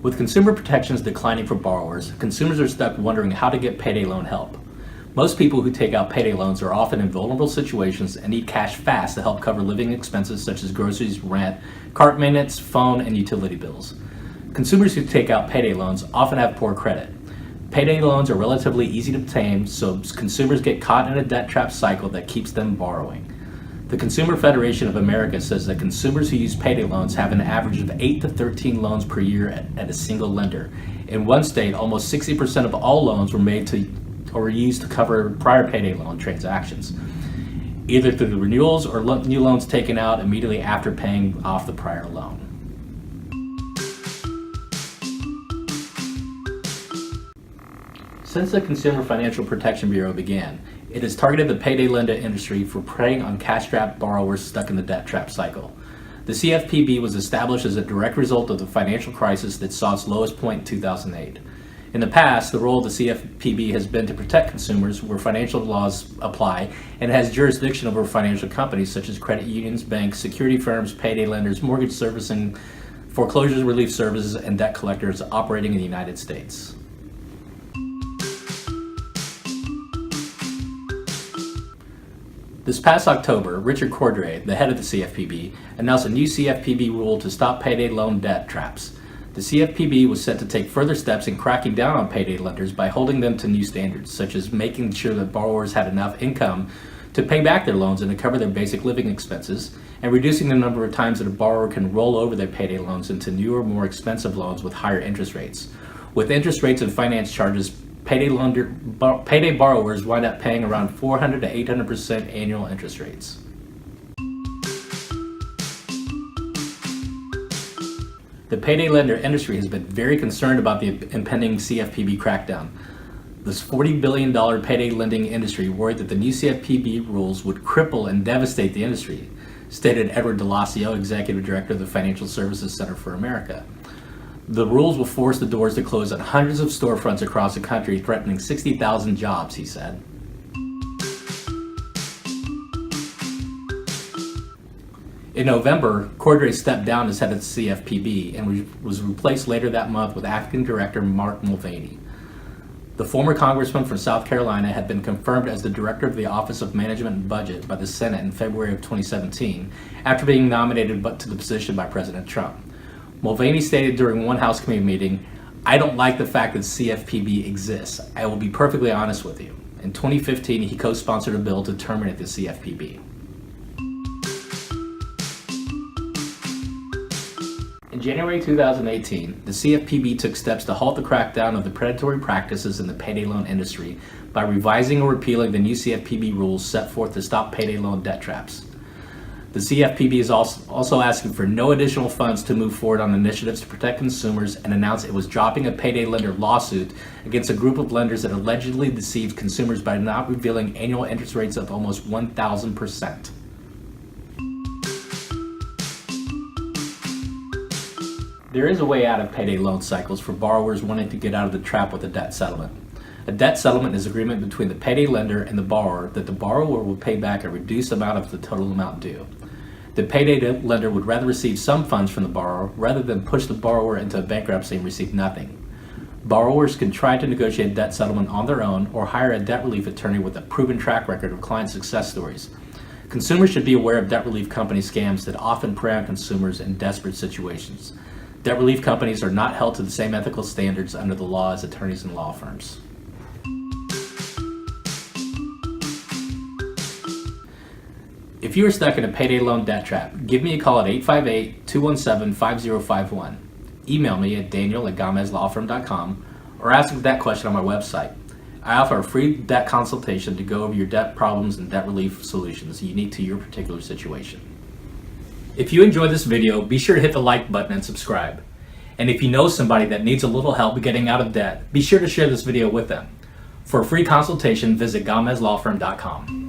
With consumer protections declining for borrowers, consumers are stuck wondering how to get payday loan help. Most people who take out payday loans are often in vulnerable situations and need cash fast to help cover living expenses such as groceries, rent, car maintenance, phone, and utility bills. Consumers who take out payday loans often have poor credit. Payday loans are relatively easy to obtain, so consumers get caught in a debt trap cycle that keeps them borrowing. The Consumer Federation of America says that consumers who use payday loans have an average of 8 to 13 loans per year at a single lender. In one state, almost 60% of all loans were made to or used to cover prior payday loan transactions, either through the renewals or new loans taken out immediately after paying off the prior loan. Since the Consumer Financial Protection Bureau began, it has targeted the payday lender industry for preying on cash-strapped borrowers stuck in the debt trap cycle. The CFPB was established as a direct result of the financial crisis that saw its lowest point in 2008. In the past, the role of the CFPB has been to protect consumers where financial laws apply and has jurisdiction over financial companies such as credit unions, banks, security firms, payday lenders, mortgage servicing, foreclosure relief services, and debt collectors operating in the United States. This past October, Richard Cordray, the head of the CFPB, announced a new CFPB rule to stop payday loan debt traps. The CFPB was set to take further steps in cracking down on payday lenders by holding them to new standards, such as making sure that borrowers had enough income to pay back their loans and to cover their basic living expenses, and reducing the number of times that a borrower can roll over their payday loans into newer, more expensive loans with higher interest rates. With interest rates and finance charges, payday borrowers wind up paying around 400 to 800% annual interest rates. The payday lender industry has been very concerned about the impending CFPB crackdown. This $40 billion payday lending industry worried that the new CFPB rules would cripple and devastate the industry, stated Edward D'Alessio, Executive Director of the Financial Services Center for America. The rules will force the doors to close on hundreds of storefronts across the country, threatening 60,000 jobs, he said. In November, Cordray stepped down as head of the CFPB and was replaced later that month with Acting Director Mark Mulvaney. The former congressman from South Carolina had been confirmed as the director of the Office of Management and Budget by the Senate in February of 2017 after being nominated to the position by President Trump. Mulvaney stated during one House committee meeting, "I don't like the fact that CFPB exists. I will be perfectly honest with you." In 2015, he co-sponsored a bill to terminate the CFPB. In January 2018, the CFPB took steps to halt the crackdown of the predatory practices in the payday loan industry by revising or repealing the new CFPB rules set forth to stop payday loan debt traps. The CFPB is also asking for no additional funds to move forward on initiatives to protect consumers and announced it was dropping a payday lender lawsuit against a group of lenders that allegedly deceived consumers by not revealing annual interest rates of almost 1,000%. There is a way out of payday loan cycles for borrowers wanting to get out of the trap with a debt settlement. A debt settlement is agreement between the payday lender and the borrower that the borrower will pay back a reduced amount of the total amount due. The payday lender would rather receive some funds from the borrower rather than push the borrower into bankruptcy and receive nothing. Borrowers can try to negotiate debt settlement on their own or hire a debt relief attorney with a proven track record of client success stories. Consumers should be aware of debt relief company scams that often prey on consumers in desperate situations. Debt relief companies are not held to the same ethical standards under the law as attorneys and law firms. If you are stuck in a payday loan debt trap, give me a call at 858-217-5051. Email me at daniel@gamezlawfirm.com or ask a debt question on my website. I offer a free debt consultation to go over your debt problems and debt relief solutions unique to your particular situation. If you enjoyed this video, be sure to hit the like button and subscribe. And if you know somebody that needs a little help getting out of debt, be sure to share this video with them. For a free consultation, visit gamezlawfirm.com.